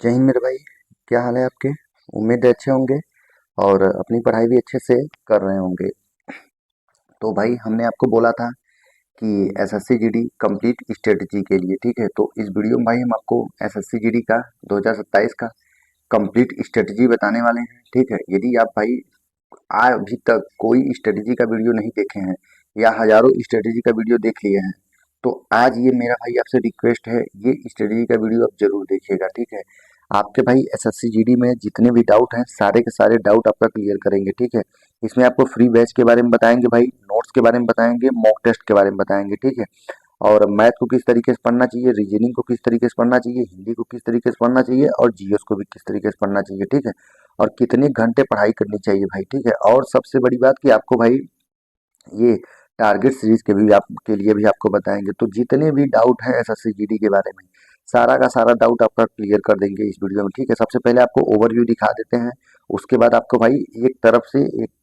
जय हिंद मेरे भाई। क्या हाल है आपके? उम्मीद है अच्छे होंगे और अपनी पढ़ाई भी अच्छे से कर रहे होंगे। तो भाई हमने आपको बोला था कि एसएससी जीडी कंप्लीट स्ट्रेटजी के लिए, ठीक है। तो इस वीडियो में भाई हम आपको एसएससी जीडी का 2027 का कंप्लीट स्ट्रेटजी बताने वाले हैं, ठीक है। यदि आप भाई आज अभी तक कोई स्ट्रेटजी का वीडियो नहीं देखे हैं या हजारों स्ट्रेटजी का वीडियो देख लिए हैं, तो आज ये मेरा भाई आपसे रिक्वेस्ट है, ये स्ट्रेटजी का वीडियो आप जरूर देखिएगा, ठीक है। आपके भाई एसएससी जीडी में जितने भी डाउट हैं सारे के सारे डाउट आपका क्लियर करेंगे, ठीक है। इसमें आपको फ्री बैच के बारे में बताएंगे भाई, नोट्स के बारे में बताएंगे, मॉक टेस्ट के बारे में बताएंगे, ठीक है। और मैथ को किस तरीके से पढ़ना चाहिए, रीजनिंग को किस तरीके से पढ़ना चाहिए, हिंदी को किस तरीके से पढ़ना चाहिए और जीएस को भी किस तरीके से पढ़ना चाहिए, ठीक है। और कितने घंटे पढ़ाई करनी चाहिए भाई, ठीक है। और सबसे बड़ी बात कि आपको भाई ये टारगेट सीरीज के भी आपके लिए भी आपको बताएंगे। तो जितने भी डाउट है एसएससी जीडी के बारे में सारा का सारा डाउट आपका क्लियर कर देंगे इस वीडियो में, ठीक है। सबसे पहले आपको ओवरव्यू दिखा देते हैं, उसके बाद आपको भाई एक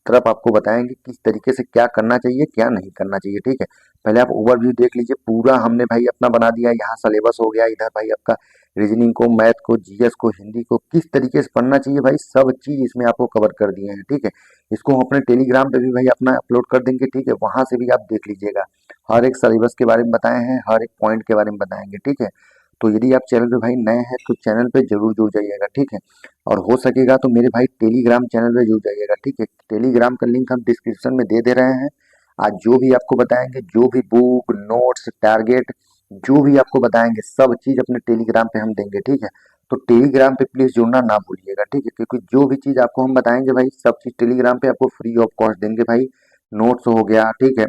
तरफ आपको बताएंगे किस तरीके से क्या करना चाहिए क्या नहीं करना चाहिए, ठीक है। पहले आप ओवरव्यू देख लीजिए, पूरा हमने भाई अपना बना दिया। यहाँ सिलेबस हो गया, इधर भाई आपका रीजनिंग को, मैथ को, जीएस को, हिंदी को किस तरीके से पढ़ना चाहिए भाई, सब चीज इसमें आपको कवर कर दिए हैं, ठीक है। इसको हम अपने टेलीग्राम पे भी भाई अपना अपलोड कर देंगे, ठीक है। वहां से भी आप देख लीजिएगा, हर एक सिलेबस के बारे में बताए हैं, हर एक पॉइंट के बारे में बताएंगे, ठीक है। तो यदि आप चैनल पे भाई नए हैं तो चैनल पे जरूर जुड़ जाइएगा, ठीक है। और हो सकेगा तो मेरे भाई टेलीग्राम चैनल पे जुड़ जाइएगा, ठीक है। टेलीग्राम का लिंक हम डिस्क्रिप्शन में दे दे रहे हैं। आज जो भी आपको बताएंगे, जो भी बुक नोट्स टारगेट जो भी आपको बताएंगे, सब चीज अपने टेलीग्राम पे हम देंगे, ठीक है। तो टेलीग्राम पे प्लीज जुड़ना ना भूलिएगा, ठीक है। क्योंकि जो भी चीज आपको हम बताएंगे भाई, सब चीज टेलीग्राम पे आपको फ्री ऑफ कॉस्ट देंगे भाई। नोट्स हो गया, ठीक है,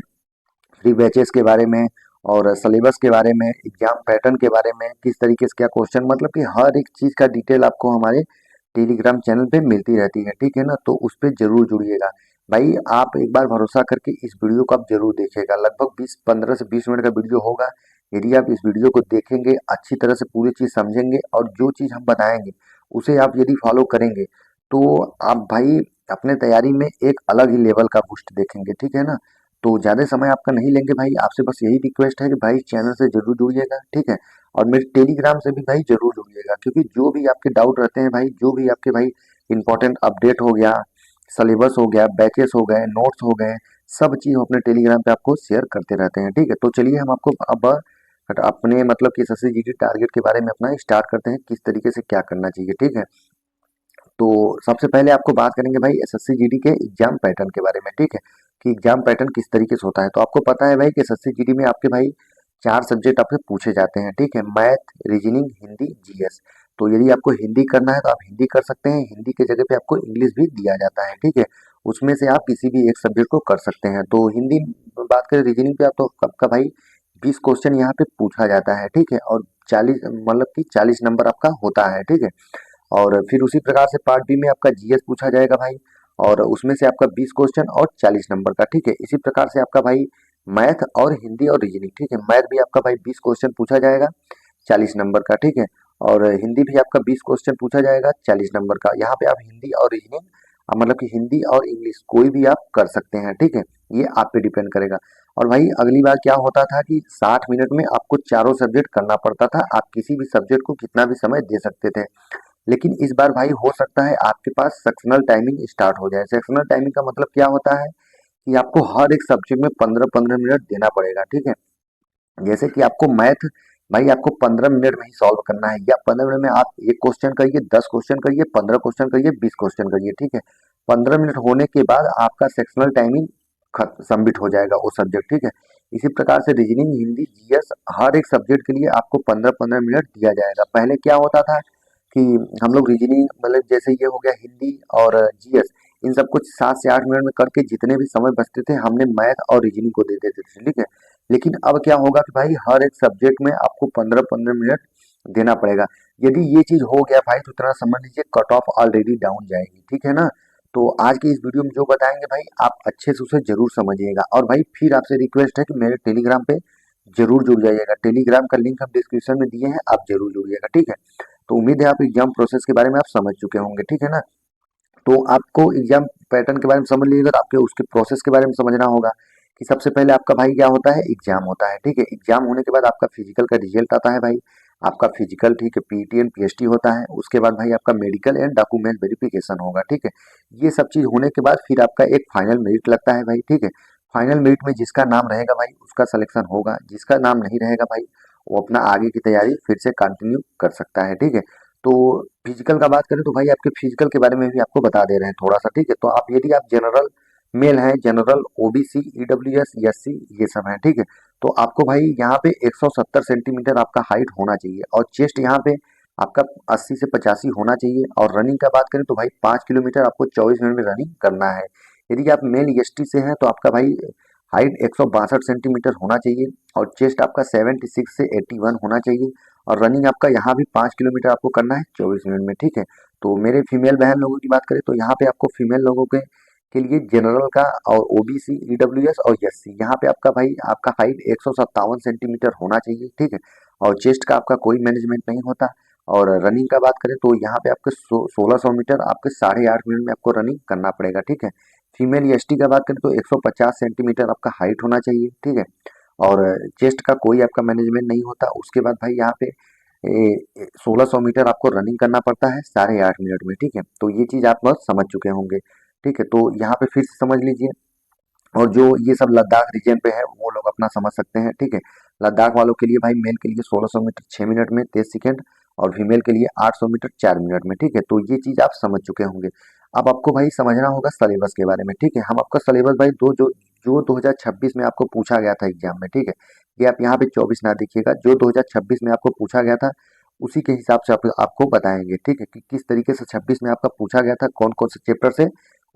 फ्री बैचेस के बारे में और सिलेबस के बारे में, एग्जाम पैटर्न के बारे में, किस तरीके से क्या क्वेश्चन, मतलब कि हर एक चीज का डिटेल आपको हमारे टेलीग्राम चैनल पे मिलती रहती है, ठीक है ना। तो उस पे जरूर जुड़िएगा भाई। आप एक बार भरोसा करके इस वीडियो को आप जरूर देखिएगा, लगभग 15 से 20 मिनट का वीडियो होगा। यदि आप इस वीडियो को देखेंगे, अच्छी तरह से पूरी चीज समझेंगे और जो चीज हम बताएंगे उसे आप यदि फॉलो करेंगे, तो आप भाई अपने तैयारी में एक अलग ही लेवल का बूस्ट देखेंगे, ठीक है ना। तो ज़्यादा समय आपका नहीं लेंगे भाई, आपसे बस यही रिक्वेस्ट है कि भाई चैनल से ज़रूर जुड़िएगा, ठीक है। और मेरे टेलीग्राम से भी भाई ज़रूर जुड़िएगा, क्योंकि जो भी आपके डाउट रहते हैं भाई, जो भी आपके भाई इंपॉर्टेंट अपडेट हो गया, सिलेबस हो गया, बैचेस हो गए, नोट्स हो गए, सब चीज़ हम अपने टेलीग्राम पे आपको शेयर करते रहते हैं, ठीक है। तो चलिए हम आपको अब अपने मतलब कि एसएससी जीडी टारगेट के बारे में अपना स्टार्ट करते हैं, किस तरीके से क्या करना चाहिए, ठीक है। तो सबसे पहले आपको बात करेंगे भाई एसएससी जीडी के एग्जाम पैटर्न के बारे में, ठीक है, कि एग्जाम पैटर्न किस तरीके से होता है। तो आपको पता है भाई कि एसएससी जीडी में आपके भाई चार सब्जेक्ट आपसे पूछे जाते हैं, ठीक है, मैथ, रीजनिंग, हिंदी, जीएस। तो यदि आपको हिंदी करना है तो आप हिंदी कर सकते हैं, हिंदी के जगह पे आपको इंग्लिश भी दिया जाता है, ठीक है। उसमें से आप किसी भी एक सब्जेक्ट को कर सकते हैं। तो हिंदी बात करें, रीजनिंग पे आप तो आपका भाई 20 क्वेश्चन यहाँ पे पूछा जाता है, ठीक है। और 40 मतलब कि 40 नंबर आपका होता है, ठीक है। और फिर उसी प्रकार से पार्ट बी में आपका जीएस पूछा जाएगा भाई, और उसमें से आपका 20 क्वेश्चन और 40 नंबर का, ठीक है। इसी प्रकार से आपका भाई मैथ और हिंदी और रीजनिंग, ठीक है, मैथ भी आपका भाई 20 क्वेश्चन पूछा जाएगा 40 नंबर का, ठीक है। और हिंदी भी आपका 20 क्वेश्चन पूछा जाएगा 40 नंबर का। यहाँ पे आप हिंदी और रीजनिंग मतलब कि हिंदी और इंग्लिश कोई भी आप कर सकते हैं, ठीक है। ये आप पे डिपेंड करेगा। और भाई अगली बार क्या होता था कि 60 मिनट में आपको चारों सब्जेक्ट करना पड़ता था, आप किसी भी सब्जेक्ट को कितना भी समय दे सकते थे। लेकिन इस बार भाई हो सकता है आपके पास सेक्शनल टाइमिंग स्टार्ट हो जाए। सेक्शनल टाइमिंग का मतलब क्या होता है कि आपको हर एक सब्जेक्ट में 15-15 मिनट देना पड़ेगा, ठीक है। जैसे कि आपको मैथ भाई आपको 15 मिनट में ही सॉल्व करना है, या 15 मिनट में आप एक क्वेश्चन करिए, 10 क्वेश्चन करिए, 15 क्वेश्चन करिए, 20 क्वेश्चन करिए, ठीक है। 15 मिनट होने के बाद आपका सेक्शनल टाइमिंग सबमिट हो जाएगा वो सब्जेक्ट, ठीक है। इसी प्रकार से रीजनिंग, हिंदी, जीएस हर एक सब्जेक्ट के लिए आपको 15-15 मिनट दिया जाएगा। पहले क्या होता था कि हम लोग रीजनिंग मतलब जैसे ये हो गया हिंदी और जीएस, इन सब कुछ 7 से 8 मिनट में करके जितने भी समय बचते थे हमने मैथ और रीजनिंग को दे देते थे, ठीक है। लेकिन अब क्या होगा कि भाई हर एक सब्जेक्ट में आपको 15-15 मिनट देना पड़ेगा। यदि ये चीज हो गया भाई तो इतना समझ लीजिए कट ऑफ ऑलरेडी डाउन जाएगी, ठीक है ना। तो आज की इस वीडियो में जो बताएंगे भाई आप अच्छे से उसे जरूर समझिएगा। और भाई फिर आपसे रिक्वेस्ट है कि मेरे टेलीग्राम पे जरूर जुड़ जाइएगा, टेलीग्राम का लिंक हम डिस्क्रिप्शन में दिए हैं, आप जरूर जुड़िएगा, ठीक है। तो उम्मीद है आप एग्जाम प्रोसेस के बारे में आप समझ चुके होंगे, ठीक है ना। तो आपको एग्जाम पैटर्न के बारे में समझ लीजिएगा, तो आपके उसके प्रोसेस के बारे में समझना होगा कि सबसे पहले आपका भाई क्या होता है, एग्जाम होता है, ठीक है। एग्जाम होने के बाद आपका फिजिकल का रिजल्ट आता है भाई। आपका फिजिकल, ठीक है, पीटी एंड पीएसटी होता है। उसके बाद भाई आपका मेडिकल एंड डॉक्यूमेंट वेरिफिकेशन होगा, ठीक है। ये सब चीज होने के बाद फिर आपका एक फाइनल मेरिट लगता है भाई, ठीक है। फाइनल मेरिट में जिसका नाम रहेगा भाई उसका सिलेक्शन होगा, जिसका नाम नहीं रहेगा भाई वो अपना आगे की तैयारी फिर से कंटिन्यू कर सकता है, ठीक है। तो फिजिकल का बात करें तो भाई आपके फिजिकल के बारे में भी आपको बता दे रहे हैं थोड़ा सा, ठीक है। तो आप यदि आप जनरल मेल हैं, जनरल, ओबीसी, ईडब्ल्यूएस, एससी, ये सब हैं, ठीक है। तो आपको भाई यहाँ पे 170 सेंटीमीटर आपका हाइट होना चाहिए और चेस्ट यहाँ पे आपका 80 से 85 होना चाहिए। और रनिंग का बात करें तो भाई 5 किलोमीटर आपको 24 मिनट में रनिंग करना है। यदि आप मेल एसटी से हैं तो आपका भाई हाइट 162 सेंटीमीटर होना चाहिए और चेस्ट आपका 76 से 81 होना चाहिए। और रनिंग आपका यहाँ भी 5 किलोमीटर आपको करना है 24 मिनट में, ठीक है। तो मेरे फीमेल बहन लोगों की बात करें तो यहाँ पे आपको फीमेल लोगों के लिए जनरल का और ओबीसी, ईडब्ल्यूएस और एससी, यहाँ पे आपका भाई आपका हाइट 157 सेंटीमीटर होना चाहिए, ठीक है। और चेस्ट का आपका कोई मैनेजमेंट नहीं होता। और रनिंग का बात करें तो यहाँ पे आपके 1600 मीटर आपके 8.5 मिनट में आपको रनिंग करना पड़ेगा, ठीक है। फीमेल एसटी का बात करें तो 150 सेंटीमीटर आपका हाइट होना चाहिए, ठीक है। और चेस्ट का कोई आपका मैनेजमेंट नहीं होता। उसके बाद भाई यहाँ पे 1600 मीटर आपको रनिंग करना पड़ता है 8.5 मिनट में, ठीक है। तो ये चीज आप बस समझ चुके होंगे, ठीक है। तो यहाँ पे फिर से समझ लीजिए। और जो ये सब लद्दाख रीजन पे है वो लोग अपना समझ सकते हैं, ठीक है। लद्दाख वालों के लिए भाई मेल के लिए 1600 मीटर 6 मिनट में 23 सेकंड और फीमेल के लिए 800 मीटर 4 मिनट में, ठीक है। तो ये चीज आप समझ चुके होंगे। अब आपको भाई समझना होगा सिलेबस के बारे में, ठीक है। हम आपका सिलेबस भाई जो 2026 में आपको पूछा गया था एग्जाम में, ठीक है। ये आप यहाँ पे 24 ना देखिएगा, जो 2026 में आपको पूछा गया था उसी के हिसाब से आपको बताएंगे, ठीक है, कि किस तरीके से 26 में आपका पूछा गया था, कौन कौन से चैप्टर से,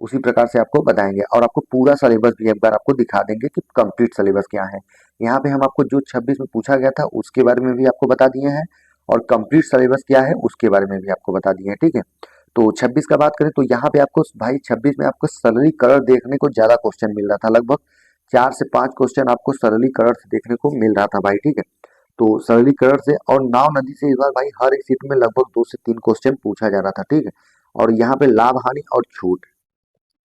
उसी प्रकार से आपको बताएंगे। और आपको पूरा सिलेबस भी एक बार आपको दिखा देंगे कि कंप्लीट सिलेबस क्या है। यहाँ पे हम आपको जो 26 में पूछा गया था उसके बारे में भी आपको बता दिए हैं और कंप्लीट सिलेबस क्या है उसके बारे में भी आपको बता दिए हैं, ठीक है। तो 26 का बात करें तो यहाँ पे आपको भाई 26 में आपको सरलीकरण देखने को ज्यादा क्वेश्चन मिल रहा था, लगभग 4 से 5 क्वेश्चन आपको सरलीकरण से देखने को मिल रहा था भाई, ठीक है। तो सरलीकरण से और नाव नदी से इस बार भाई हर एक सीट में लगभग 2 से 3 क्वेश्चन पूछा जा रहा था, ठीक है। और यहाँ पे लाभ हानि और छूट,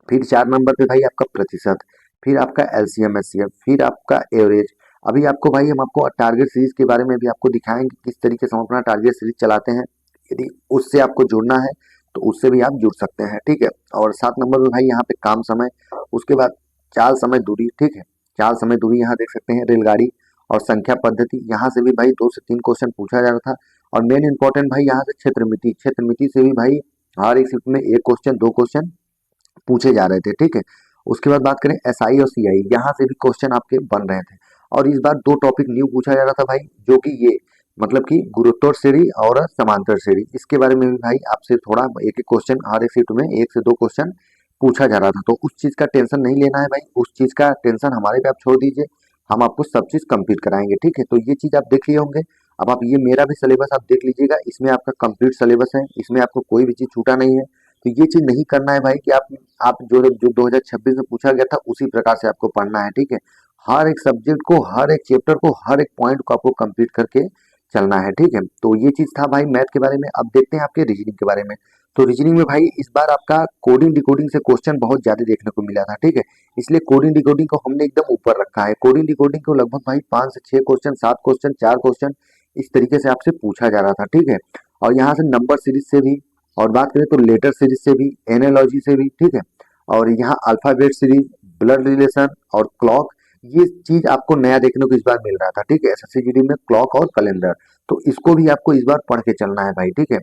फिर 4 नंबर पे भाई आपका प्रतिशत, फिर आपका एलसीएम एचसीएफ, फिर आपका एवरेज। अभी आपको भाई हम आपको टारगेट सीरीज के बारे में भी आपको दिखाएंगे किस तरीके से हम अपना टारगेट सीरीज चलाते हैं। यदि उससे आपको जुड़ना है तो उससे भी आप जुड़ सकते हैं, ठीक है। और 7 नंबर पे भाई यहाँ पे काम समय, उसके बाद चाल समय दूरी, ठीक है। चाल समय दूरी यहाँ देख सकते हैं, रेलगाड़ी और संख्या पद्धति, यहाँ से भी भाई 2 से 3 क्वेश्चन पूछा जा रहा था। और मेन इंपॉर्टेंट भाई यहाँ से क्षेत्र मिति से भी भाई हर एक शिफ्ट में 1 क्वेश्चन 2 क्वेश्चन पूछे जा रहे थे, ठीक है। उसके बाद बात करें एसआई और सीआई, यहाँ से भी क्वेश्चन आपके बन रहे थे। और इस बार 2 टॉपिक न्यू पूछा जा रहा था भाई, जो कि ये मतलब कि गुरुत्वाकर्षण श्रेणी और समांतर श्रेणी, इसके बारे में भी भाई आपसे थोड़ा एक एक क्वेश्चन हर एक शिफ्ट में 1 से 2 क्वेश्चन पूछा जा रहा था। तो उस चीज का टेंशन नहीं लेना है भाई, उस चीज का टेंशन हमारे पे आप छोड़ दीजिए, हम आपको सब चीज कंप्लीट कराएंगे, ठीक है। तो ये चीज आप देख लिए होंगे। अब आप ये मेरा भी सिलेबस आप देख लीजिएगा, इसमें आपका कंप्लीट सिलेबस है, इसमें आपको कोई भी चीज छूटा नहीं है। तो ये चीज नहीं करना है भाई कि आप जो 2026 में पूछा गया था उसी प्रकार से आपको पढ़ना है, ठीक है। हर एक सब्जेक्ट को, हर एक चैप्टर को, हर एक पॉइंट को आपको कंप्लीट करके चलना है, ठीक है। तो ये चीज था भाई मैथ के बारे में। अब देखते हैं आपके रीजनिंग के बारे में। तो रीजनिंग में भाई इस बार आपका कोडिंग डिकोडिंग से क्वेश्चन बहुत ज्यादा देखने को मिला था, ठीक है। इसलिए कोडिंग डिकोडिंग को हमने एकदम ऊपर रखा है। कोडिंग डिकोडिंग को लगभग भाई 5 से 6 क्वेश्चन, 7 क्वेश्चन, 4 क्वेश्चन इस तरीके से आपसे पूछा जा रहा था, ठीक है। और यहाँ से नंबर सीरीज से भी, और बात करें तो लेटर सीरीज से भी, एनालॉजी से भी, ठीक है। और यहाँ अल्फाबेट सीरीज, ब्लड रिलेशन और क्लॉक, ये चीज आपको नया देखने को इस बार मिल रहा था, ठीक है। एसएससी में क्लॉक और कैलेंडर, तो इसको भी आपको इस बार पढ़ के चलना है भाई, ठीक है।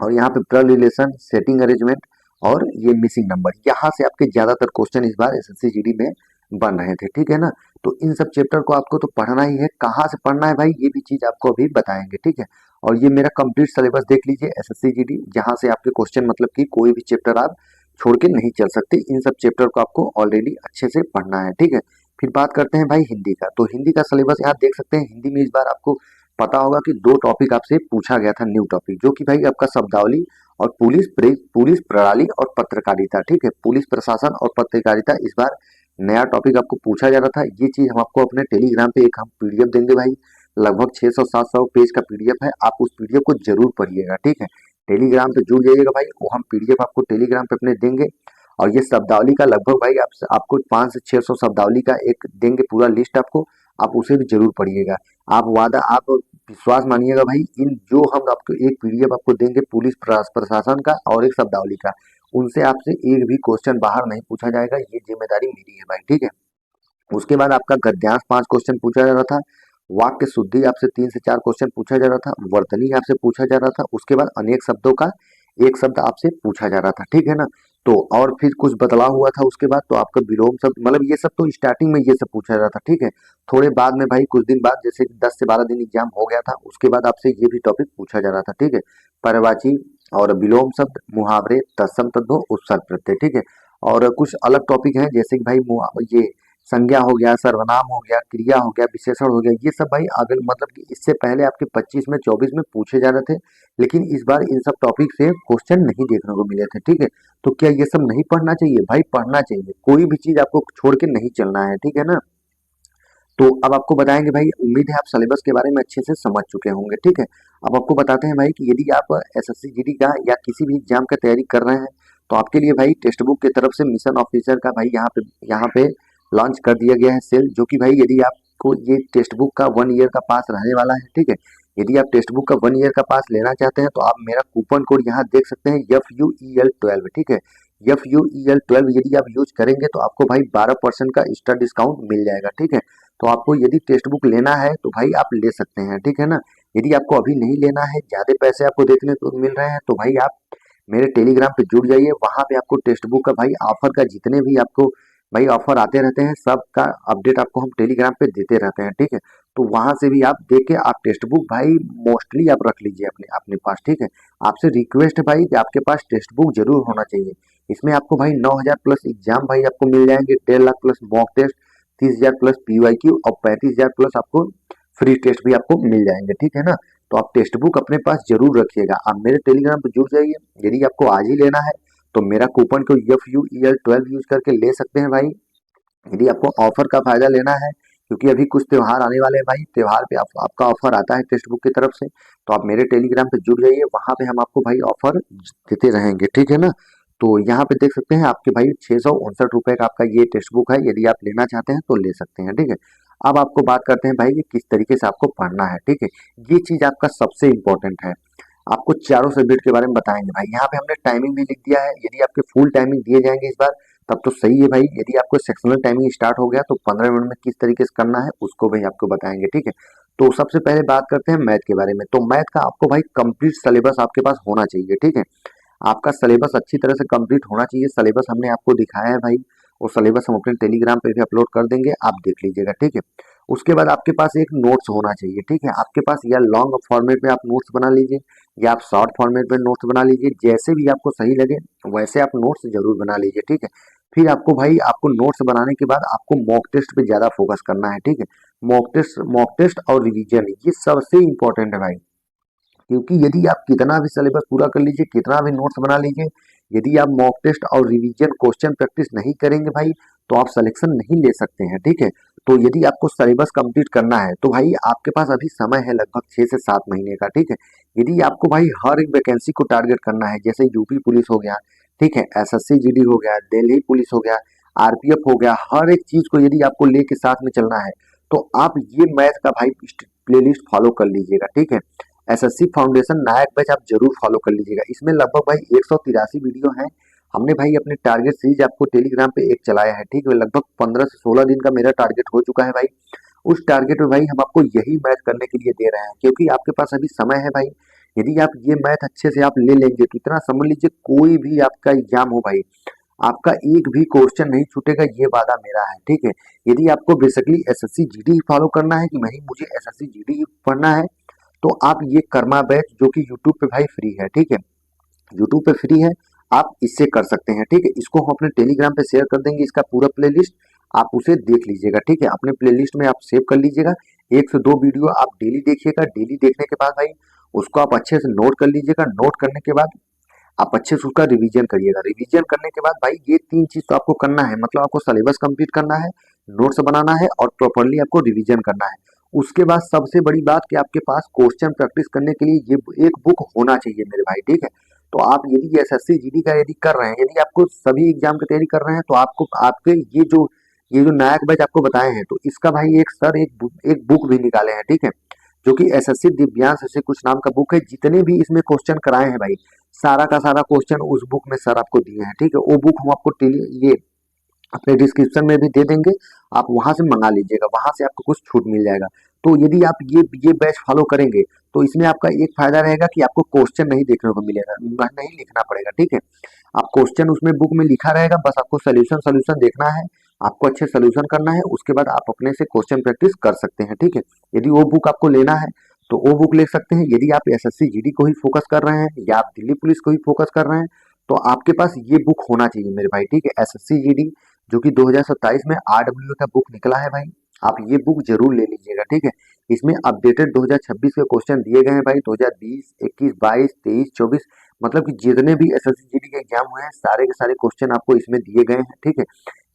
और यहाँ पे ब्लड रिलेशन, सेटिंग अरेंजमेंट और ये मिसिंग नंबर, यहाँ से आपके ज्यादातर क्वेश्चन इस बार एसएससी जीडी में बन रहे थे, ठीक है ना। तो इन सब चैप्टर को आपको तो पढ़ना ही है, कहाँ से पढ़ना है भाई ये भी चीज आपको अभी बताएंगे, ठीक है। और ये मेरा कंप्लीट सिलेबस देख लीजिए एसएससी जीडी, जहाँ से आपके क्वेश्चन मतलब कि कोई भी चैप्टर आप छोड़ के नहीं चल सकते, इन सब चैप्टर को आपको ऑलरेडी अच्छे से पढ़ना है, ठीक है। फिर बात करते हैं भाई हिंदी का। तो हिंदी का सिलेबस यहाँ देख सकते हैं, हिंदी में इस बार आपको पता होगा कि 2 टॉपिक आपसे पूछा गया था, न्यू टॉपिक, जो कि भाई आपका शब्दावली और पुलिस प्रणाली और पत्रकारिता, ठीक है। पुलिस प्रशासन और पत्रकारिता इस बार नया टॉपिक आपको पूछा जा रहा था। ये चीज हम आपको अपने टेलीग्राम पे एक हम पीडीएफ देंगे भाई, लगभग 600-700 पेज का पीडीएफ है, आप उस पीडीएफ को जरूर पढ़िएगा, ठीक है। टेलीग्राम पे जुड़ जाइएगा भाई, वो हम पीडीएफ आपको टेलीग्राम पे अपने देंगे। और ये शब्दावली का लगभग भाई आपको 500 से 600 शब्दावली का एक देंगे पूरा लिस्ट आपको, आप उसे भी जरूर पढ़िएगा। आप विश्वास मानिएगा भाई, इन जो हम आपको एक पीडीएफ आपको देंगे पुलिस प्रशासन का और एक शब्दावली का, उनसे आपसे एक भी क्वेश्चन बाहर नहीं पूछा जाएगा, ये जिम्मेदारी मेरी है भाई, ठीक है। उसके बाद आपका गद्यांश 5 क्वेश्चन पूछा जा रहा था, वाक्य शुद्धि आपसे 3 से 4 क्वेश्चन पूछा जा रहा था, वर्तनी आपसे पूछा जा रहा था, उसके बाद अनेक शब्दों का 1 शब्द आपसे पूछा जा रहा था, ठीक है ना? तो और फिर कुछ बदलाव हुआ था उसके बाद, तो आपका विलोम शब्द, मतलब ये सब तो स्टार्टिंग में ये सब पूछा जा रहा था, ठीक है। थोड़े बाद में भाई कुछ दिन बाद, जैसे 10 से 12 दिन एग्जाम हो गया था, उसके बाद आपसे ये भी टॉपिक पूछा जा रहा था, ठीक है। पर्यायवाची और विलोम शब्द, मुहावरे, तत्सम तद्भव, उपसर्ग प्रत्यय, ठीक है। और कुछ अलग टॉपिक हैं, जैसे कि भाई ये संज्ञा हो गया, सर्वनाम हो गया, क्रिया हो गया, विशेषण हो गया, ये सब भाई अगल मतलब कि इससे पहले आपके 25 में 24 में पूछे जा रहे थे, लेकिन इस बार इन सब टॉपिक से क्वेश्चन नहीं देखने को मिले थे, ठीक है। तो क्या ये सब नहीं पढ़ना चाहिए भाई? पढ़ना चाहिए, कोई भी चीज आपको छोड़ के नहीं चलना है, ठीक है ना? तो अब आपको बताएंगे भाई, उम्मीद है आप सिलेबस के बारे में अच्छे से समझ चुके होंगे, ठीक है। अब आपको बताते हैं भाई कि यदि आप एसएससी जीडी का या किसी भी एग्जाम का तैयारी कर रहे हैं, तो आपके लिए भाई टेक्स्ट बुक की तरफ से मिशन ऑफिसर का भाई यहाँ पे लॉन्च कर दिया गया है सेल, जो कि भाई यदि आपको ये टेक्स्ट बुक का 1 ईयर का पास रहने वाला है, ठीक है। यदि आप टेक्स्ट बुक का 1 ईयर का पास लेना चाहते हैं, तो आप मेरा कूपन कोड यहाँ देख सकते हैं, FUEL12, ठीक है। FUEL12 यदि आप यूज करेंगे तो आपको भाई 12% का एक्स्ट्रा डिस्काउंट मिल जाएगा, ठीक है। तो आपको यदि टेक्स्ट बुक लेना है तो भाई आप ले सकते हैं, ठीक है ना। यदि आपको अभी नहीं लेना है, ज्यादा पैसे आपको देखने को मिल रहे हैं, तो भाई आप मेरे टेलीग्राम पे जुड़ जाइए, वहां पे आपको टेक्स्ट बुक का भाई ऑफर का जितने भी आपको भाई ऑफर आते रहते हैं, सबका अपडेट आपको हम टेलीग्राम पे देते रहते हैं, ठीक है। तो वहां से भी आप देख के आप टेक्स्ट बुक भाई मोस्टली आप रख लीजिए अपने अपने पास, ठीक है। आपसे रिक्वेस्ट है भाई कि आपके पास टेक्स्ट बुक जरूर होना चाहिए। इसमें आपको भाई 9,000 प्लस एग्जाम भाई आपको मिल जाएंगे, 1.5 lakh plus mock test, 30,000 plus PYQ और 35,000 प्लस आपको फ्री टेस्ट भी आपको मिल जाएंगे, ठीक है ना। तो आप टेक्स्ट बुक अपने पास जरूर रखिएगा, आप मेरे टेलीग्राम पे जुड़ जाइए। यदि आपको आज ही लेना है तो मेरा कूपन को FUEL12 यूज करके ले सकते हैं भाई। यदि आपको ऑफर का फायदा लेना है, क्योंकि अभी कुछ त्योहार आने वाले हैं भाई, त्योहार पे आपका ऑफर आता है टेक्स्ट बुक की तरफ से, तो आप मेरे टेलीग्राम पे जुड़ जाइए, वहां पे हम आपको भाई ऑफर देते रहेंगे, ठीक है ना। तो यहाँ पे देख सकते हैं आपके भाई 659 रुपए का आपका ये टेक्स्ट बुक है, यदि आप लेना चाहते हैं तो ले सकते हैं, ठीक है। अब आपको बात करते हैं भाई कि किस तरीके से आपको पढ़ना है, ठीक है। ये चीज आपका सबसे इंपॉर्टेंट है। आपको चारों सब्जेक्ट के बारे में बताएंगे भाई, यहाँ पे हमने टाइमिंग भी लिख दिया है, यदि आपके फुल टाइमिंग दिए जाएंगे इस बार तब तो सही है भाई। यदि आपको सेक्शनल टाइमिंग स्टार्ट हो गया तो 15 मिनट में किस तरीके से करना है उसको भाई आपको बताएंगे, ठीक है। तो सबसे पहले बात करते हैं मैथ के बारे में। तो मैथ का आपको भाई कंप्लीट सिलेबस आपके पास होना चाहिए, ठीक है। आपका सिलेबस अच्छी तरह से कंप्लीट होना चाहिए, सिलेबस हमने आपको दिखाया है भाई, वो सिलेबस हम अपने टेलीग्राम पे भी अपलोड कर देंगे, आप देख लीजिएगा, ठीक है। उसके बाद आपके पास एक नोट्स होना चाहिए, ठीक है। आपके पास या लॉन्ग फॉर्मेट में आप नोट्स बना लीजिए या आप शॉर्ट फॉर्मेट में नोट्स बना लीजिए, जैसे भी आपको सही लगे वैसे आप नोट्स जरूर बना लीजिए, ठीक है। फिर आपको भाई आपको नोट्स बनाने के बाद आपको मॉक टेस्ट पे ज्यादा फोकस करना है, ठीक है। मॉक टेस्ट और रिवीजन ये सबसे इंपॉर्टेंट है भाई, क्योंकि यदि आप कितना भी सिलेबस पूरा कर लीजिए, कितना भी नोट्स बना लीजिए, यदि आप मॉक टेस्ट और रिवीजन क्वेश्चन प्रैक्टिस नहीं करेंगे भाई, तो आप सिलेक्शन नहीं ले सकते हैं, ठीक है। तो यदि आपको सिलेबस कंप्लीट करना है तो भाई आपके पास अभी समय है लगभग 6 से 7 महीने का, ठीक है। यदि आपको भाई हर एक वैकेंसी को टारगेट करना है, जैसे यूपी पुलिस हो गया, ठीक है, SSC GD हो गया, दिल्ली पुलिस हो गया, RPF हो गया, हर एक चीज को यदि आपको लेके साथ में चलना है, तो आप ये मैथ का भाई प्लेलिस्ट फॉलो कर लीजिएगा, ठीक है। SSC फाउंडेशन नायक बैच आप जरूर फॉलो कर लीजिएगा, इसमें लगभग भाई 183 वीडियो हैं। हमने भाई अपने टारगेट सीरीज आपको टेलीग्राम पे एक चलाया है, ठीक है। लगभग 15 से 16 दिन का मेरा टारगेट हो चुका है भाई। उस टारगेट में भाई हम आपको यही मैथ करने के लिए दे रहे हैं, क्योंकि आपके पास अभी समय है भाई। यदि आप ये मैथ अच्छे से आप ले लेंगे तो इतना समझ लीजिए कोई भी आपका एग्जाम हो भाई, आपका एक भी क्वेश्चन नहीं छूटेगा, ये वादा मेरा है, ठीक है। यदि आपको बेसिकली SSC GD फॉलो करना है कि नहीं मुझे SSC GD पढ़ना है, तो आप ये कर्मा बैच जो कि यूट्यूब पे भाई फ्री है, ठीक है, यूट्यूब पे फ्री है, आप इससे कर सकते हैं, ठीक है। इसको हम अपने टेलीग्राम पे शेयर कर देंगे, इसका पूरा प्लेलिस्ट आप उसे देख लीजिएगा, ठीक है। अपने प्लेलिस्ट में आप सेव कर लीजिएगा, 1 से 2 वीडियो आप डेली देखिएगा, डेली देखने के बाद भाई उसको आप अच्छे से नोट कर लीजिएगा, नोट करने के बाद आप अच्छे से उसका रिवीजन करिएगा, रिवीजन करने के बाद भाई ये 3 चीज तो आपको करना है, मतलब आपको सिलेबस कंप्लीट करना है, नोट्स बनाना है और प्रॉपरली आपको रिवीजन करना है। उसके बाद सबसे बड़ी बात कि आपके पास क्वेश्चन प्रैक्टिस करने के लिए ये एक बुक होना चाहिए मेरे भाई, ठीक है। तो आप यदि SSC GD का यदि कर रहे हैं, यदि आपको सभी एग्जाम की तैयारी कर रहे हैं, तो आपको आपके ये जो नायक बैच आपको बताए हैं, तो इसका भाई एक बुक भी निकाले हैं, ठीक है। जो कि एसएससी दिव्यांश ऐसे कुछ नाम का बुक है। जितने भी इसमें क्वेश्चन कराए हैं भाई, सारा का सारा क्वेश्चन उस बुक में सर आपको दिए हैं, ठीक है। वो बुक हम आपको ये अपने डिस्क्रिप्शन में भी दे देंगे, आप वहां से मंगा लीजिएगा, वहां से आपको कुछ छूट मिल जाएगा। तो यदि आप ये बैच फॉलो करेंगे तो इसमें आपका एक फायदा रहेगा कि आपको क्वेश्चन नहीं देखने को मिलेगा, नहीं लिखना पड़ेगा, ठीक है। आप क्वेश्चन उसमें बुक में लिखा रहेगा, बस आपको सोल्यूशन सोल्यूशन देखना है, आपको अच्छे सोल्यूशन करना है, उसके बाद आप अपने से क्वेश्चन प्रैक्टिस कर सकते हैं, ठीक है। यदि वो बुक आपको लेना है तो वो बुक ले सकते हैं। यदि आप एसएससी जीडी को ही फोकस कर रहे हैं या आप दिल्ली पुलिस को ही फोकस कर रहे हैं तो आपके पास ये बुक होना चाहिए मेरे भाई, ठीक है। एसएससी जीडी जो कि 2027 में आरडब्ल्यू का बुक निकला है भाई, आप ये बुक जरूर ले लीजिएगा, ठीक है। इसमें अपडेटेड 2026 के क्वेश्चन दिए गए हैं भाई, 2020, 21, 22, 23, 24, मतलब कि जितने भी एसएससी जीडी के एग्जाम हुए हैं सारे के सारे क्वेश्चन आपको इसमें दिए गए हैं, ठीक है।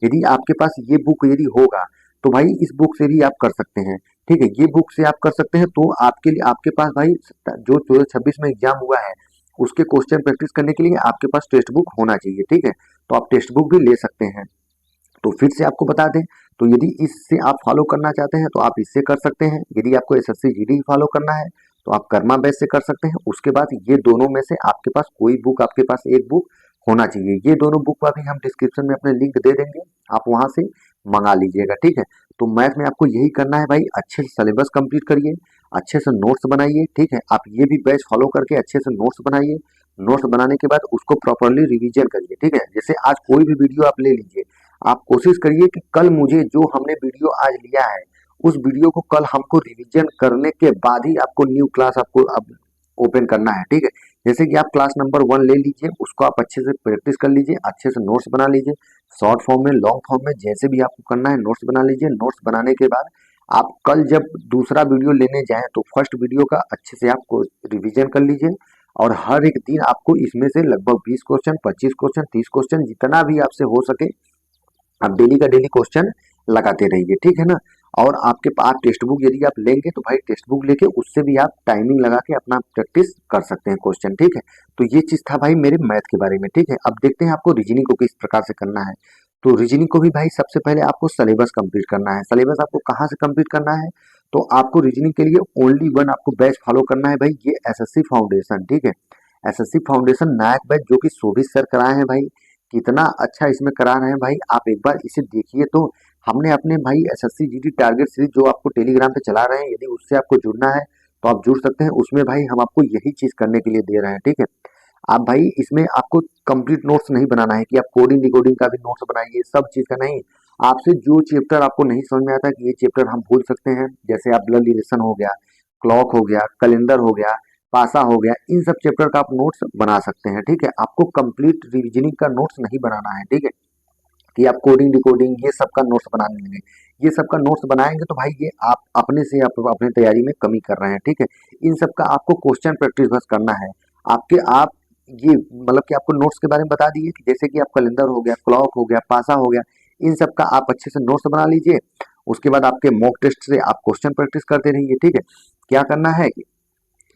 यदि आपके पास ये बुक यदि होगा तो भाई इस बुक से भी आप कर सकते हैं, ठीक है। ये बुक से आप कर सकते हैं तो आपके लिए आपके पास भाई जो 2026 में एग्जाम हुआ है उसके क्वेश्चन प्रैक्टिस करने के लिए आपके पास टेक्स्ट बुक होना चाहिए, ठीक है। तो आप टेक्स्ट बुक भी ले सकते हैं। तो फिर से आपको बता दें, तो यदि इससे आप फॉलो करना चाहते हैं तो आप इससे कर सकते हैं। यदि आपको एसएससी जीडी फॉलो करना है तो आप कर्मा बैच से कर सकते हैं। उसके बाद ये दोनों में से आपके पास कोई बुक, आपके पास एक बुक होना चाहिए। ये दोनों बुक का भी हम डिस्क्रिप्शन में अपने लिंक दे देंगे, आप वहां से मंगा लीजिएगा, ठीक है। तो मैथ में आपको यही करना है भाई, अच्छे से सिलेबस कंप्लीट करिए, अच्छे से नोट्स बनाइए, ठीक है। आप ये भी बैच फॉलो करके अच्छे से नोट्स बनाइए। नोट्स बनाने के बाद उसको प्रॉपरली रिवीजन करिए, ठीक है। जैसे आज कोई भी वीडियो आप ले लीजिए, आप कोशिश करिए कि कल मुझे जो हमने वीडियो आज लिया है उस वीडियो को कल हमको रिवीजन करने के बाद ही आपको न्यू क्लास आपको अब ओपन करना है, ठीक है। जैसे कि आप क्लास नंबर 1 ले लीजिए, उसको आप अच्छे से प्रैक्टिस कर लीजिए, अच्छे से नोट्स बना लीजिए, शॉर्ट फॉर्म में, लॉन्ग फॉर्म में, जैसे भी आपको करना है नोट्स बना लीजिए। नोट्स बनाने के बाद आप कल जब दूसरा वीडियो लेने जाएं तो फर्स्ट वीडियो का अच्छे से आपको रिवीजन कर लीजिए। और हर एक दिन आपको इसमें से लगभग 20 क्वेश्चन, 25 क्वेश्चन, 30 क्वेश्चन, जितना भी आपसे हो सके आप डेली का डेली क्वेश्चन लगाते रहिए, ठीक है ना। और आपके पास टेक्स्ट बुक यदि आप लेंगे तो भाई टेक्स्ट बुक लेके उससे भी आप टाइमिंग लगा के अपना प्रैक्टिस कर सकते हैं क्वेश्चन, ठीक है। तो ये चीज था भाई मेरे मैथ के बारे में, ठीक है। अब देखते हैं आपको रीजनिंग को किस प्रकार से करना है। तो रीजनिंग को भी भाई सबसे पहले आपको सिलेबस कंप्लीट करना है। सिलेबस आपको कहाँ से कंप्लीट करना है, तो आपको रीजनिंग के लिए ओनली वन आपको बैच फॉलो करना है भाई, ये एसएससी फाउंडेशन, ठीक है। एसएससी फाउंडेशन नायक बैच जो कि शोभित सर कराए हैं भाई, कितना अच्छा इसमें करा रहे हैं भाई, आप एक बार इसे देखिए। तो हमने अपने भाई एसएससी जीडी टारगेट सीरीज जो आपको टेलीग्राम पे चला रहे हैं, यदि उससे आपको जुड़ना है तो आप जुड़ सकते हैं। उसमें भाई हम आपको यही चीज करने के लिए दे रहे हैं, ठीक है। आप भाई इसमें आपको कंप्लीट नोट्स नहीं बनाना है कि आप कोडिंग डिकोडिंग का भी नोट्स बनाइए, सब चीज का नहीं। आपसे जो चैप्टर आपको नहीं समझ में आता कि ये चैप्टर हम भूल सकते हैं, जैसे आप ब्लड रिलेशन हो गया, क्लॉक हो गया, कैलेंडर हो गया, पासा हो गया, इन सब चैप्टर का आप नोट्स बना सकते हैं, ठीक है। आपको कंप्लीट रीजनिंग का नोट्स नहीं बनाना है, ठीक है, कि आप कोडिंग डिकोडिंग ये सब का नोट्स बनाने लगे। ये सब का नोट्स बनाएंगे तो भाई ये आप अपने से अपने तैयारी में कमी कर रहे हैं, ठीक है। इन सब का आपको क्वेश्चन प्रैक्टिस बस करना है। आपके आप ये मतलब कि आपको नोट्स के बारे में बता दिए कि जैसे कि आप कैलेंडर हो गया, क्लॉक हो गया, पासा हो गया, इन सब का आप अच्छे से नोट्स बना लीजिए। उसके बाद आपके मॉक टेस्ट से आप क्वेश्चन प्रैक्टिस करते रहिए, ठीक है। क्या करना है,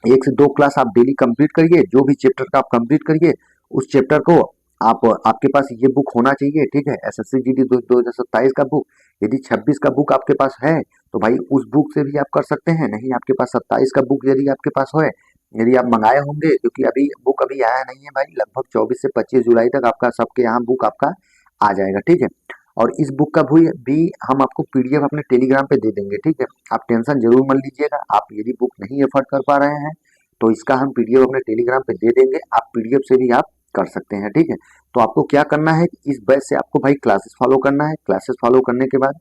1 से 2 क्लास आप डेली कंप्लीट करिए, जो भी चैप्टर का आप कंप्लीट करिए उस चैप्टर को आप आपके पास ये बुक होना चाहिए, ठीक है। एसएससी जीडी 2027 का बुक, यदि 26 का बुक आपके पास है तो भाई उस बुक से भी आप कर सकते हैं। नहीं आपके पास 27 का बुक यदि आपके पास है, यदि आप मंगाए होंगे, क्योंकि अभी बुक अभी आया नहीं है भाई, लगभग 24 से 25 जुलाई तक आपका सबके यहाँ बुक आपका आ जाएगा, ठीक है। और इस बुक का भी हम आपको पीडीएफ अपने टेलीग्राम पे दे देंगे, ठीक है। आप टेंशन जरूर मत लीजिएगा, आप यदि बुक नहीं एफर्ट कर पा रहे हैं तो इसका हम पीडीएफ अपने टेलीग्राम पे दे देंगे, आप पीडीएफ से भी आप कर सकते हैं, ठीक है। तो आपको क्या करना है, इस बैच से आपको भाई क्लासेस फॉलो करना है। क्लासेस फॉलो करने के बाद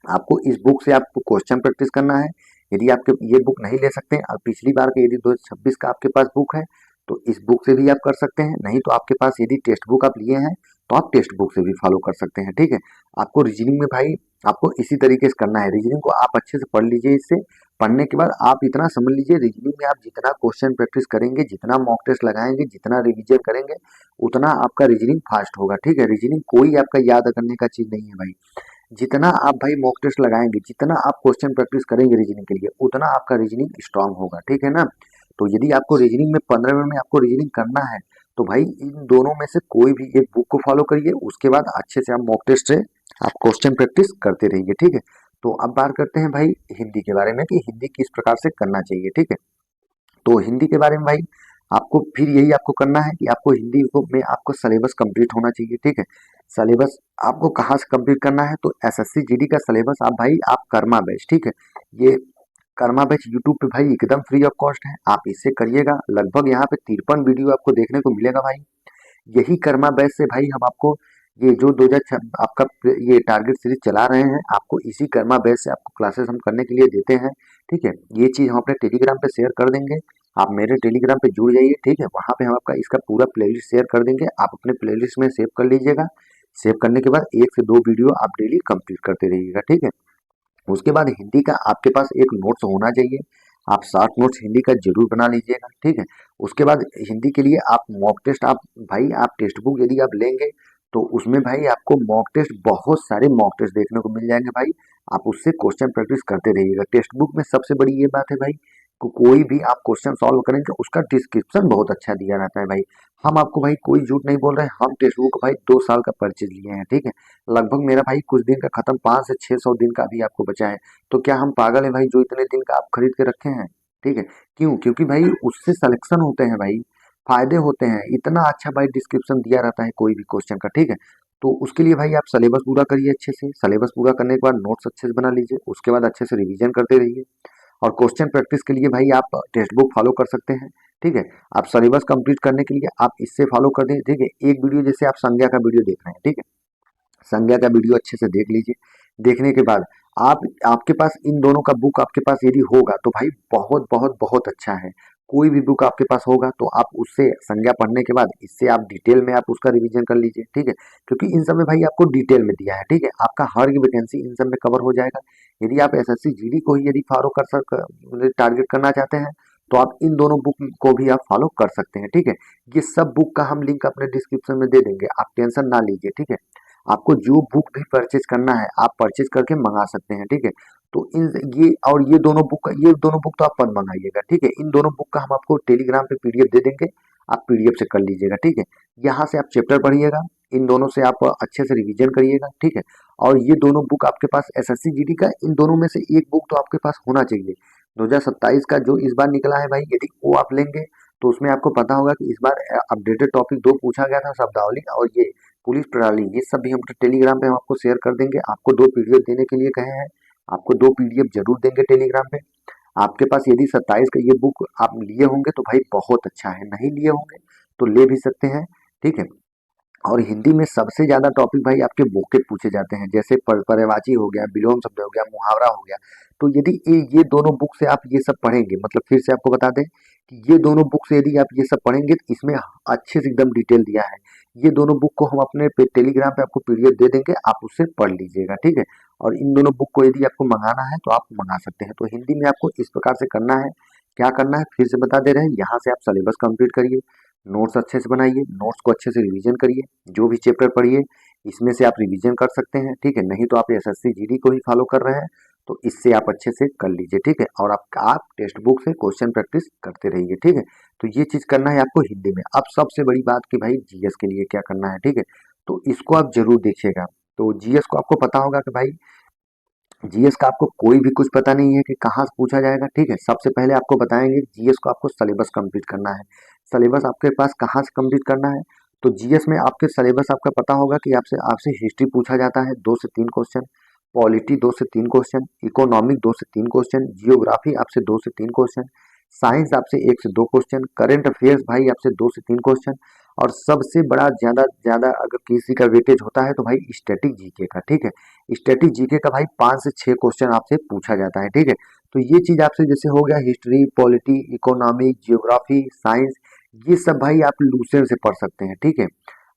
आपको इस बुक से आपको क्वेश्चन प्रैक्टिस करना है। यदि आपके ये बुक नहीं ले सकते हैं और पिछली बार के यदि 2026 का आपके पास बुक है तो इस बुक से भी आप कर सकते हैं। नहीं तो आपके पास यदि टेक्स्ट बुक आप लिए हैं तो आप टेक्स्ट बुक से भी फॉलो कर सकते हैं, ठीक है। आपको रीजनिंग में भाई आपको इसी तरीके से करना है। रीजनिंग को आप अच्छे से पढ़ लीजिए, इससे पढ़ने के बाद आप इतना समझ लीजिए, रीजनिंग में आप जितना क्वेश्चन प्रैक्टिस करेंगे, जितना मॉक टेस्ट लगाएंगे, जितना रिवीजन करेंगे, उतना आपका रीजनिंग फास्ट होगा, ठीक है। रीजनिंग कोई आपका याद करने का चीज नहीं है भाई। जितना आप भाई मॉक टेस्ट लगाएंगे, जितना आप क्वेश्चन प्रैक्टिस करेंगे रीजनिंग के लिए, उतना आपका रीजनिंग स्ट्रांग होगा, ठीक है ना। तो यदि आपको रीजनिंग में 15 मिनट में आपको रीजनिंग करना है तो भाई इन दोनों में से कोई भी एक बुक को फॉलो करिए, उसके बाद अच्छे से आप मॉक टेस्ट से आप क्वेश्चन प्रैक्टिस करते रहिए, ठीक है। तो अब बात करते हैं भाई हिंदी के बारे में कि हिंदी किस प्रकार से करना चाहिए, ठीक है। तो हिंदी के बारे में भाई आपको फिर यही आपको करना है कि आपको हिंदी को में आपको सिलेबस कंप्लीट होना चाहिए, ठीक है। सिलेबस आपको कहाँ से कंप्लीट करना है, तो एसएससी जीडी का सिलेबस आप भाई आप कर्मा बैच, ठीक है। ये कर्मा बैच यूट्यूब पे भाई एकदम फ्री ऑफ कॉस्ट है, आप इससे करिएगा। लगभग यहाँ पे 53 वीडियो आपको देखने को मिलेगा भाई। यही कर्मा बैच से भाई हम आपको ये जो 2006 आपका ये टारगेट सीरीज चला रहे हैं, आपको इसी कर्मा बैच से आपको क्लासेस हम करने के लिए देते हैं, ठीक है। ये चीज हम अपने टेलीग्राम पे शेयर कर देंगे, आप मेरे टेलीग्राम पे जुड़ जाइए, ठीक है। वहां पे हम आपका इसका पूरा प्लेलिस्ट शेयर कर देंगे, आप अपने प्लेलिस्ट में सेव कर लीजिएगा। सेव करने के बाद 1 से 2 वीडियो आप डेली कंप्लीट करते रहिएगा, ठीक है। उसके बाद हिंदी का आपके पास एक नोट्स होना चाहिए, आप 60 नोट्स हिंदी का जरूर बना लीजिएगा, ठीक है। उसके बाद हिंदी के लिए आप मॉक टेस्ट आप भाई आप टेक्स्ट बुक यदि आप लेंगे तो उसमें भाई आपको मॉक टेस्ट बहुत सारे मॉक टेस्ट देखने को मिल जाएंगे भाई। आप उससे क्वेश्चन प्रैक्टिस करते रहिएगा। टेक्स्ट बुक में सबसे बड़ी ये बात है भाई कोई भी आप क्वेश्चन सॉल्व करेंगे उसका डिस्क्रिप्शन बहुत अच्छा दिया रहता है भाई। हम आपको भाई कोई झूठ नहीं बोल रहे हैं, हम टेक्स्ट बुक भाई 2 साल का परचेज लिए हैं, ठीक है। लगभग मेरा भाई कुछ दिन का खत्म 5 से 6 सौ दिन का अभी आपको बचा है। तो क्या हम पागल हैं भाई जो इतने दिन का आप खरीद के रखे हैं, ठीक है। क्यों? क्योंकि भाई उससे सिलेक्शन होते हैं भाई, फायदे होते हैं। इतना अच्छा भाई डिस्क्रिप्शन दिया रहता है कोई भी क्वेश्चन का, ठीक है। तो उसके लिए भाई आप सिलेबस पूरा करिए अच्छे से। सिलेबस पूरा करने के बाद नोट्स अच्छे से बना लीजिए, उसके बाद अच्छे से रिवीजन करते रहिए। और क्वेश्चन प्रैक्टिस के लिए भाई आप टेक्स्ट बुक फॉलो कर सकते हैं, ठीक है। आप सिलेबस कंप्लीट करने के लिए आप इससे फॉलो कर दें, ठीक है। एक वीडियो जैसे आप संज्ञा का वीडियो देख रहे हैं, ठीक है। संज्ञा का वीडियो अच्छे से देख लीजिए। देखने के बाद आप आपके पास इन दोनों का बुक आपके पास यदि होगा तो भाई बहुत बहुत बहुत अच्छा है। कोई भी बुक आपके पास होगा तो आप उससे संज्ञा पढ़ने के बाद इससे आप डिटेल में आप उसका रिवीजन कर लीजिए, ठीक है। क्योंकि इन सब में भाई आपको डिटेल में दिया है, ठीक है। आपका हर एक वैकेंसी इन सब में कवर हो जाएगा। यदि आप एसएससी जीडी को ही यदि फॉलो कर टारगेट करना चाहते हैं तो आप इन दोनों बुक को भी आप फॉलो कर सकते हैं, ठीक है। ये सब बुक का हम लिंक अपने डिस्क्रिप्शन में दे देंगे, आप टेंशन ना लीजिए, ठीक है। आपको जो बुक भी परचेज करना है आप परचेज करके मंगा सकते हैं, ठीक है। तो इन ये दोनों बुक तो आप मत मंगाइएगा, ठीक है। इन दोनों बुक का हम आपको टेलीग्राम पे पीडीएफ दे देंगे, आप पीडीएफ से कर लीजिएगा, ठीक है। यहाँ से आप चैप्टर पढ़िएगा, इन दोनों से आप अच्छे से रिवीजन करिएगा, ठीक है। और ये दोनों बुक आपके पास एसएससी जीडी का इन दोनों में से एक बुक तो आपके पास होना चाहिए। 2027 का जो इस बार निकला है भाई, यदि वो आप लेंगे तो उसमें आपको पता होगा कि इस बार अपडेटेड टॉपिक 2 पूछा गया था, शब्दावली और ये पुलिस प्रणाली। ये सब भी हम टेलीग्राम पे हम आपको शेयर कर देंगे। आपको 2 पीडीएफ देने के लिए कहे हैं, आपको 2 पीडीएफ जरूर देंगे टेलीग्राम पे। आपके पास यदि 27 का ये बुक आप लिए होंगे तो भाई बहुत अच्छा है, नहीं लिए होंगे तो ले भी सकते हैं, ठीक है। और हिंदी में सबसे ज्यादा टॉपिक भाई आपके वोकेब पूछे जाते हैं, जैसे पर्यायवाची हो गया, विलोम शब्द हो गया, मुहावरा हो गया। तो यदि ये दोनों बुक से आप ये सब पढ़ेंगे, मतलब फिर से आपको बता दें कि ये दोनों बुक से यदि आप ये सब पढ़ेंगे तो इसमें अच्छे से एकदम डिटेल दिया है। ये दोनों बुक को हम अपने टेलीग्राम पे आपको पीडीएफ दे देंगे, आप उससे पढ़ लीजिएगा, ठीक है। और इन दोनों बुक को यदि आपको मंगाना है तो आप मंगा सकते हैं। तो हिंदी में आपको इस प्रकार से करना है। क्या करना है फिर से बता दे रहे हैं, यहाँ से आप सिलेबस कंप्लीट करिए, नोट्स अच्छे से बनाइए, नोट्स को अच्छे से रिवीजन करिए, जो भी चैप्टर पढ़िए इसमें से आप रिवीजन कर सकते हैं, ठीक है। नहीं तो आप एसएससी जीडी को ही फॉलो कर रहे हैं तो इससे आप अच्छे से कर लीजिए, ठीक है। और आप टेक्स्ट बुक से क्वेश्चन प्रैक्टिस करते रहिए, ठीक है। तो ये चीज करना है आपको हिंदी में। अब सबसे बड़ी बात कि भाई जीएस के लिए क्या करना है, ठीक है। तो इसको आप जरूर देखिएगा। तो जीएस को आपको पता होगा कि भाई जीएस का आपको कोई भी कुछ पता नहीं है कि कहाँ से पूछा जाएगा, ठीक है। सबसे पहले आपको बताएंगे जीएस को आपको सिलेबस कंप्लीट करना है। सिलेबस आपके पास कहाँ से कंप्लीट करना है, तो जीएस में आपके सिलेबस आपका पता होगा कि आपसे आपसे हिस्ट्री पूछा जाता है 2 से 3 क्वेश्चन, पॉलिटी 2 से 3 क्वेश्चन, इकोनॉमिक 2 से 3 क्वेश्चन, जियोग्राफी आपसे 2 से 3 क्वेश्चन, साइंस आपसे 1 से 2 क्वेश्चन, करंट अफेयर्स भाई आपसे 2 से 3 क्वेश्चन। और सबसे बड़ा ज्यादा ज्यादा अगर किसी का वेटेज होता है तो भाई स्टैटिक जीके का, ठीक है। स्टैटिक जीके का भाई 5 से 6 क्वेश्चन आपसे पूछा जाता है, ठीक है। तो ये चीज आपसे जैसे हो गया history, polity, economic, geography, science, ये सब भाई आप लूसेंट से पढ़ सकते हैं, ठीक है।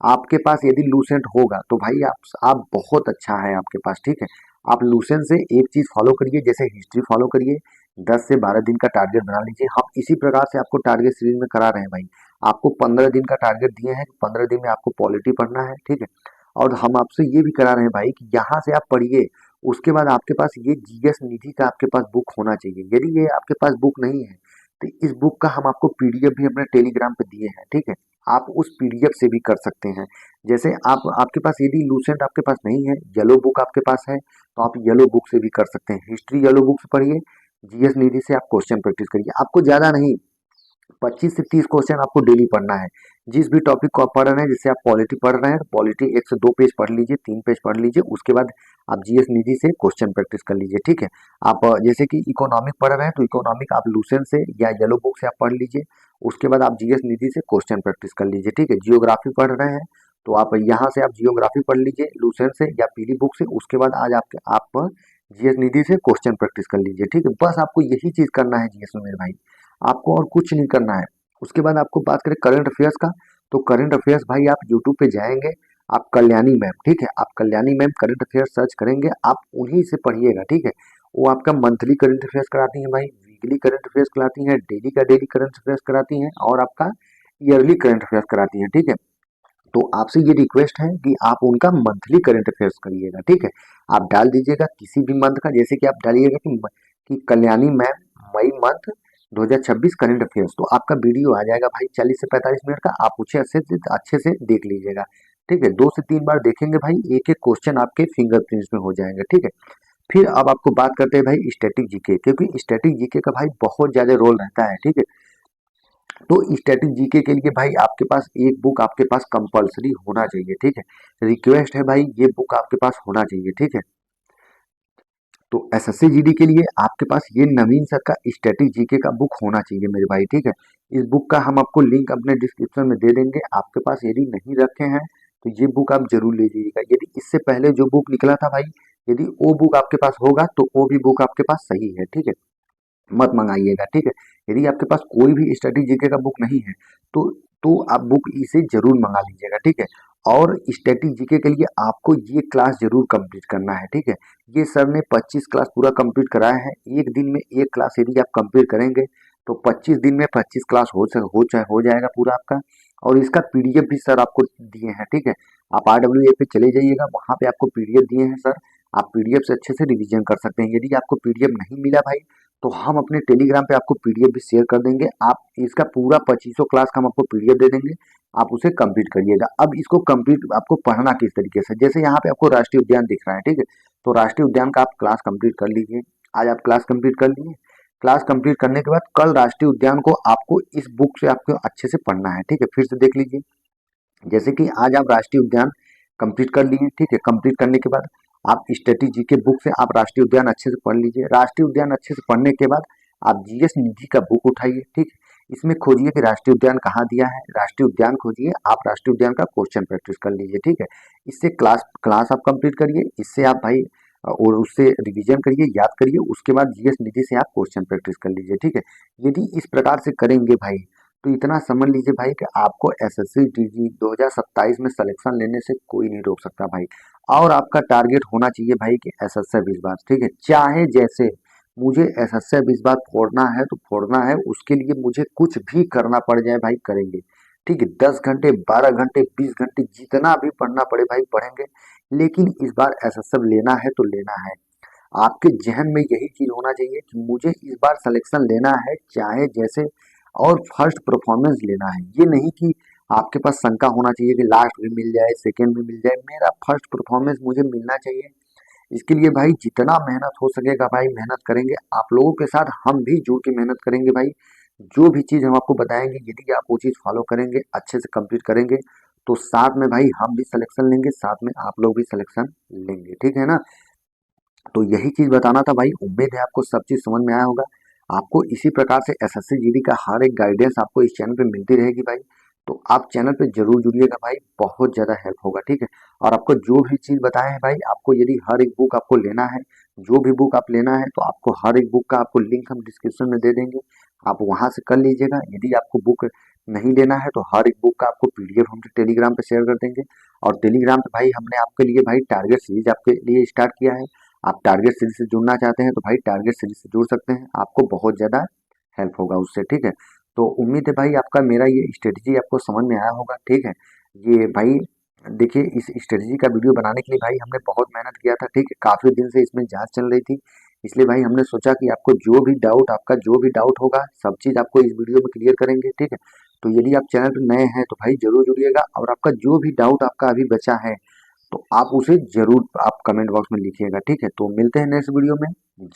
आपके पास यदि लूसेंट होगा तो भाई आप बहुत अच्छा है आपके पास, ठीक है। आप लूसेंट से एक चीज फॉलो करिए, जैसे हिस्ट्री फॉलो करिए, 10 से 12 दिन का टारगेट बना लीजिए। हम इसी प्रकार से आपको टारगेट सीरीज में करा रहे हैं भाई। आपको 15 दिन का टारगेट दिए हैं, 15 दिन में आपको पॉलिटी पढ़ना है, ठीक है। और हम आपसे ये भी करा रहे हैं भाई कि यहाँ से आप पढ़िए, उसके बाद आपके पास ये जीएस निधि का आपके पास बुक होना चाहिए। यदि ये आपके पास बुक नहीं है तो इस बुक का हम आपको पीडीएफ भी अपने टेलीग्राम पे दिए हैं, ठीक है। आप उस पीडीएफ से भी कर सकते हैं। जैसे आप आपके पास यदि लूसेंट आपके पास नहीं है, येलो बुक आपके पास है, तो आप येलो बुक से भी कर सकते हैं। हिस्ट्री येलो बुक से पढ़िए, जीएस निधि से आप क्वेश्चन प्रैक्टिस करिए। आपको ज़्यादा नहीं, 25 से 30 क्वेश्चन आपको डेली पढ़ना है। जिस भी टॉपिक को आप पढ़ रहे हैं, जैसे आप पॉलिटी पढ़ रहे हैं, तो पॉलिटी 1 से 2 पेज पढ़ लीजिए, 3 पेज पढ़ लीजिए, उसके बाद आप जीएस निधि से क्वेश्चन प्रैक्टिस कर लीजिए, ठीक है। आप जैसे कि इकोनॉमिक पढ़ रहे हैं, तो इकोनॉमिक आप लूसेंट से या येलो बुक से आप पढ़ लीजिए, उसके बाद आप जीएस निधि से क्वेश्चन प्रैक्टिस कर लीजिए, ठीक है। जियोग्राफी पढ़ रहे हैं, तो आप यहाँ से आप जियोग्राफी पढ़ लीजिए लूसेंट से या पीली बुक से, उसके बाद आज आप जीएस निधि से क्वेश्चन प्रैक्टिस कर लीजिए, ठीक है। बस आपको यही चीज करना है जीएस में मेरे भाई, आपको और कुछ नहीं करना है। उसके बाद आपको बात करें करंट अफेयर्स का, तो करंट अफेयर्स भाई आप यूट्यूब पे जाएंगे, आप कल्याणी मैम, ठीक है, आप Kalyani ma'am current affairs search करेंगे, आप उन्हीं से पढ़िएगा, ठीक है। वो आपका मंथली करंट अफेयर्स कराती हैं भाई, वीकली करंट अफेयर्स कराती हैं, डेली का डेली करंट अफेयर्स कराती हैं, और आपका ईयरली करंट अफेयर्स कराती हैं, ठीक है। तो आपसे ये रिक्वेस्ट है कि आप उनका मंथली करंट अफेयर्स करिएगा, ठीक है। आप डाल दीजिएगा किसी भी मंथ का, जैसे कि आप डालिएगा कि कल्याणी मैम मई मंथ 2026 करंट अफेयर्स, तो आपका वीडियो आ जाएगा भाई 40 से 45 मिनट का, आप उसे अच्छे से देख लीजिएगा, ठीक है। 2 से 3 बार देखेंगे भाई, एक एक क्वेश्चन आपके फिंगरप्रिंट्स में हो जाएंगे, ठीक है। फिर अब आपको बात करते हैं भाई स्टैटिक जीके, क्योंकि स्टैटिक जीके का भाई बहुत ज्यादा रोल रहता है, ठीक है। तो स्टैटिक जीके के लिए भाई आपके पास एक बुक आपके पास कंपलसरी होना चाहिए, ठीक है। रिक्वेस्ट है भाई, ये बुक आपके पास होना चाहिए, ठीक है। तो एसएससी जीडी के लिए आपके पास ये नवीन सर का स्टैटिक जीके का बुक होना चाहिए मेरे भाई, ठीक है। इस बुक का हम आपको लिंक अपने डिस्क्रिप्शन में दे देंगे, आपके पास यदि नहीं रखे हैं तो ये बुक आप जरूर ले लीजिएगा। यदि इससे पहले जो बुक निकला था भाई, यदि वो बुक आपके पास होगा तो वो भी बुक आपके पास सही है, ठीक है, मत मंगाइएगा, ठीक है। यदि आपके पास कोई भी स्टडी जीके का बुक नहीं है, तो आप बुक इसे जरूर मंगा लीजिएगा, ठीक है। और स्टैटिक जीके के लिए आपको ये क्लास जरूर कंप्लीट करना है, ठीक है। ये सर ने 25 क्लास पूरा कंप्लीट कराया है, एक दिन में एक क्लास यदि आप कंप्लीट करेंगे तो 25 दिन में 25 क्लास हो जाएगा पूरा आपका। और इसका पीडीएफ भी सर आपको दिए हैं, ठीक है। आप RWA पे चले जाइएगा, वहां पे आपको पीडीएफ दिए हैं सर, आप पीडीएफ से अच्छे से रिवीजन कर सकते हैं। यदि आपको पीडीएफ नहीं मिला भाई, तो हम अपने टेलीग्राम पे आपको पीडीएफ भी शेयर कर देंगे, आप इसका पूरा 2500 क्लास का हम आपको पीडीएफ दे देंगे, आप उसे कंप्लीट करिएगा। अब इसको कंप्लीट आपको पढ़ना किस तरीके से, जैसे यहाँ पे आपको राष्ट्रीय उद्यान दिख रहा है, ठीक है, तो राष्ट्रीय उद्यान का आप क्लास कंप्लीट कर लीजिए। आज आप क्लास कंप्लीट कर लिए, क्लास कंप्लीट करने के बाद कल राष्ट्रीय उद्यान को आपको इस बुक से आपको अच्छे से पढ़ना है, ठीक है। फिर से देख लीजिए, जैसे कि आज आप राष्ट्रीय उद्यान कंप्लीट कर लिए, ठीक है। कंप्लीट करने के बाद आप स्टैटिक जीके बुक से आप राष्ट्रीय उद्यान अच्छे से पढ़ लीजिए। राष्ट्रीय उद्यान अच्छे से पढ़ने के बाद आप जीएस निधि का बुक उठाइए, ठीक है। इसमें खोजिए कि राष्ट्रीय उद्यान कहाँ दिया है, राष्ट्रीय उद्यान खोजिए, आप राष्ट्रीय उद्यान का क्वेश्चन प्रैक्टिस कर लीजिए, ठीक है। इससे क्लास क्लास आप कंप्लीट करिए, इससे आप भाई और उससे रिवीजन करिए, याद करिए, उसके बाद जीएस निधि से आप क्वेश्चन प्रैक्टिस कर लीजिए, ठीक है। यदि इस प्रकार से करेंगे भाई, तो इतना समझ लीजिए भाई कि आपको एसएससी जीडी 2027 में सिलेक्शन लेने से कोई नहीं रोक सकता भाई। और आपका टारगेट होना चाहिए भाई कि एसएससी इस बार, ठीक है, चाहे जैसे मुझे एसएससी इस बार फोड़ना है तो फोड़ना है, उसके लिए मुझे कुछ भी करना पड़ जाए भाई करेंगे, ठीक है। 10 घंटे 12 घंटे 20 घंटे जितना भी पढ़ना पड़े भाई पढ़ेंगे, लेकिन इस बार एसएससी लेना है तो लेना है। आपके जहन में यही चीज होना चाहिए कि मुझे इस बार सिलेक्शन लेना है चाहे जैसे, और फर्स्ट परफॉर्मेंस लेना है। ये नहीं कि आपके पास शंका होना चाहिए कि लास्ट भी मिल जाए, सेकंड भी मिल जाए, मेरा फर्स्ट परफॉर्मेंस मुझे मिलना चाहिए। इसके लिए भाई जितना मेहनत हो सकेगा भाई मेहनत करेंगे, आप लोगों के साथ हम भी जुड़ के मेहनत करेंगे भाई। जो भी चीज हम आपको बताएंगे, यदि आप वो चीज फॉलो करेंगे, अच्छे से कंप्लीट करेंगे, तो साथ में भाई हम भी सिलेक्शन लेंगे, साथ में आप लोग भी सिलेक्शन लेंगे, ठीक है ना। तो यही चीज बताना था भाई, उम्मीद है आपको सब चीज समझ में आया होगा। आपको इसी प्रकार से एसएससी जीडी का हर एक गाइडेंस आपको इस चैनल पे मिलती रहेगी भाई, तो आप चैनल पे जरूर जुड़िएगा भाई, बहुत ज्यादा हेल्प होगा, ठीक है। और आपको जो भी चीज बताए हैं भाई, आपको यदि हर एक बुक आपको लेना है, जो भी बुक आप लेना है, तो आपको हर एक बुक का आपको लिंक हम डिस्क्रिप्शन में दे देंगे, आप वहां से कर लीजिएगा। यदि आपको बुक नहीं लेना है तो हर एक बुक का आपको पीडीएफ हम टेलीग्राम पे शेयर कर देंगे। और टेलीग्राम पे भाई हमने आपके लिए भाई टारगेट सीरीज आपके लिए स्टार्ट किया है, आप टारगेट सीरीज से जुड़ना चाहते हैं तो भाई टारगेट सीरीज से जुड़ सकते हैं, आपको बहुत ज़्यादा हेल्प होगा उससे, ठीक है। तो उम्मीद है भाई आपका मेरा ये स्ट्रेटजी आपको समझ में आया होगा, ठीक है। ये भाई देखिए, इस स्ट्रेटजी का वीडियो बनाने के लिए भाई हमने बहुत मेहनत किया था, ठीक है, काफ़ी दिन से इसमें जांच चल रही थी, इसलिए भाई हमने सोचा कि आपको जो भी डाउट, आपका जो भी डाउट होगा सब चीज़ आपको इस वीडियो में क्लियर करेंगे, ठीक है। तो यदि आप चैनल पर नए हैं तो भाई जरूर जुड़िएगा, और आपका जो भी डाउट आपका अभी बचा है तो आप उसे जरूर आप कमेंट बॉक्स में लिखिएगा, ठीक है। तो मिलते हैं नेक्स्ट वीडियो में।